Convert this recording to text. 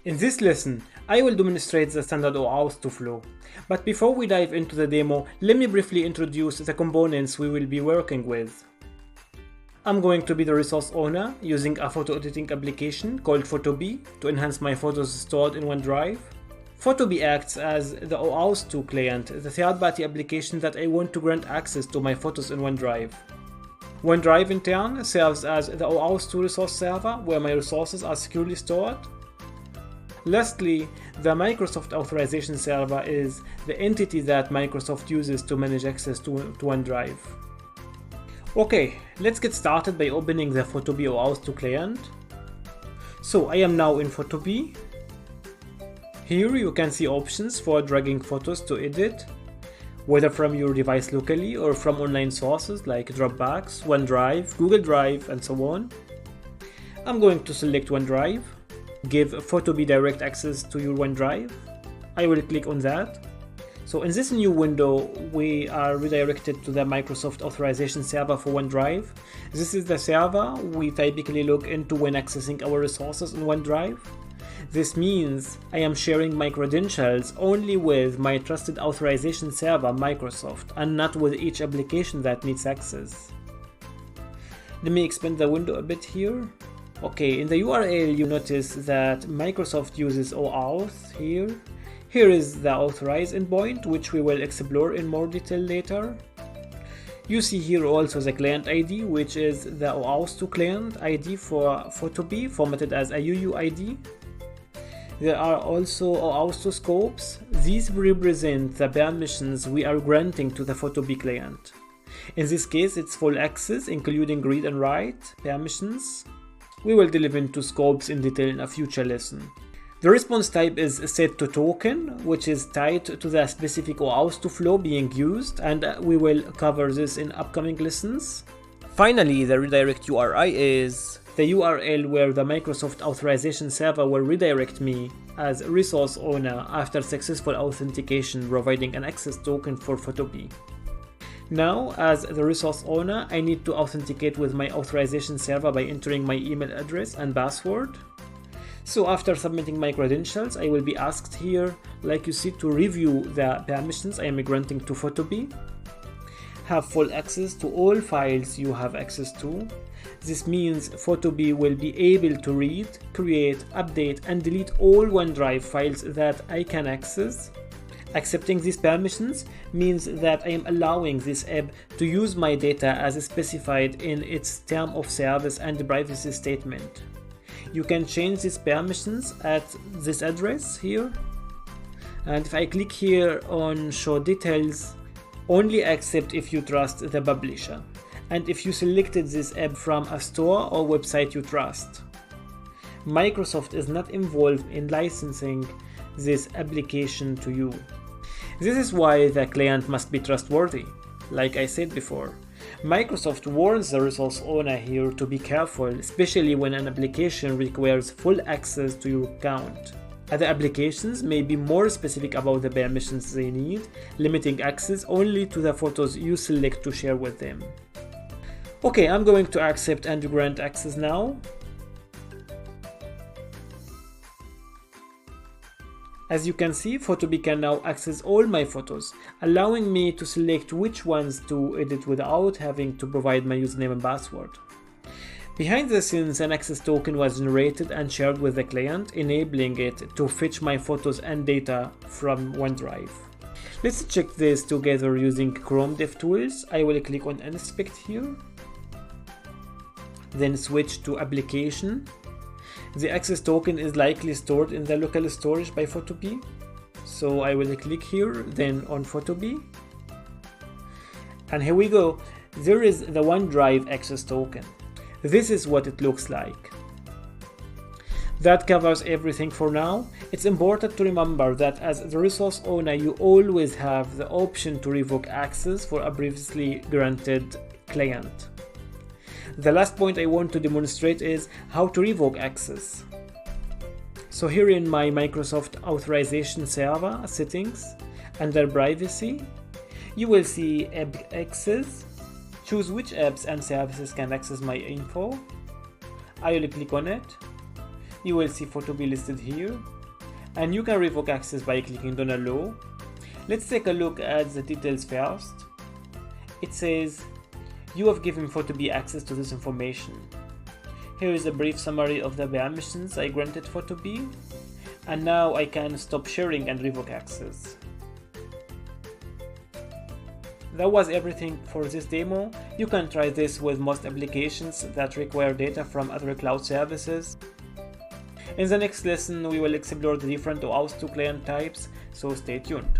In this lesson, I will demonstrate the standard OAuth 2 flow. But before we dive into the demo, let me briefly introduce the components we will be working with. I'm going to be the resource owner using a photo editing application called Photopea to enhance my photos stored in OneDrive. Photopea acts as the OAuth 2 client, the third-party application that I want to grant access to my photos in OneDrive. OneDrive in turn serves as the OAuth 2 resource server where my resources are securely stored. Lastly, the Microsoft Authorization Server is the entity that Microsoft uses to manage access to OneDrive. Okay, let's get started by opening the Photopea OAuth 2 client. So I am now in Photopea. Here you can see options for dragging photos to edit, whether from your device locally or from online sources like Dropbox, OneDrive, Google Drive, and so on. I'm going to select OneDrive. Give Photopea direct access to your OneDrive. I will click on that. So in this new window, we are redirected to the Microsoft Authorization Server for OneDrive. This is the server we typically log into when accessing our resources in OneDrive. This means I am sharing my credentials only with my trusted authorization server, Microsoft, and not with each application that needs access. Let me expand the window a bit here. Okay, in the URL you notice that Microsoft uses OAuth here. Here is the authorize endpoint, which we will explore in more detail later. You see here also the client ID, which is the OAuth 2 client ID for Photopea, formatted as a UUID. There are also OAuth 2 scopes. These represent the permissions we are granting to the Photopea client. In this case, it's full access, including read and write permissions. We will delve into scopes in detail in a future lesson. The response type is set to token, which is tied to the specific OAuth 2 flow being used, and we will cover this in upcoming lessons. Finally, the redirect URI is the URL where the Microsoft Authorization Server will redirect me as resource owner after successful authentication, providing an access token for Photopea. Now, as the resource owner, I need to authenticate with my authorization server by entering my email address and password. So after submitting my credentials, I will be asked here, like you see, to review the permissions I am granting to Photopea. Have full access to all files you have access to. This means Photopea will be able to read, create, update, and delete all OneDrive files that I can access. Accepting these permissions means that I am allowing this app to use my data as specified in its term of service and privacy statement. You can change these permissions at this address here. And if I click here on show details, only accept if you trust the publisher and if you selected this app from a store or website you trust. Microsoft is not involved in licensing this application to you. This is why the client must be trustworthy. Like I said before, Microsoft warns the resource owner here to be careful, especially when an application requires full access to your account. Other applications may be more specific about the permissions they need, limiting access only to the photos you select to share with them. Okay, I'm going to accept and grant access now. As you can see, Photopea can now access all my photos, allowing me to select which ones to edit without having to provide my username and password. Behind the scenes, an access token was generated and shared with the client, enabling it to fetch my photos and data from OneDrive. Let's check this together using Chrome DevTools. I will click on Inspect here, then switch to Application. The access token is likely stored in the local storage by Photopea. So I will click here, then on Photopea. And here we go. There is the OneDrive access token. This is what it looks like. That covers everything for now. It's important to remember that as the resource owner, you always have the option to revoke access for a previously granted client. The last point I want to demonstrate is how to revoke access. So here in my Microsoft Authorization Server settings, under Privacy, you will see App Access. Choose which apps and services can access my info. I will click on it. You will see Photopea listed here, and you can revoke access by clicking on Allow. Let's take a look at the details first. It says, you have given Photopea access to this information. Here is a brief summary of the permissions I granted Photopea, and now I can stop sharing and revoke access. That was everything for this demo. You can try this with most applications that require data from other cloud services. In the next lesson, we will explore the different OAuth 2 client types, so stay tuned.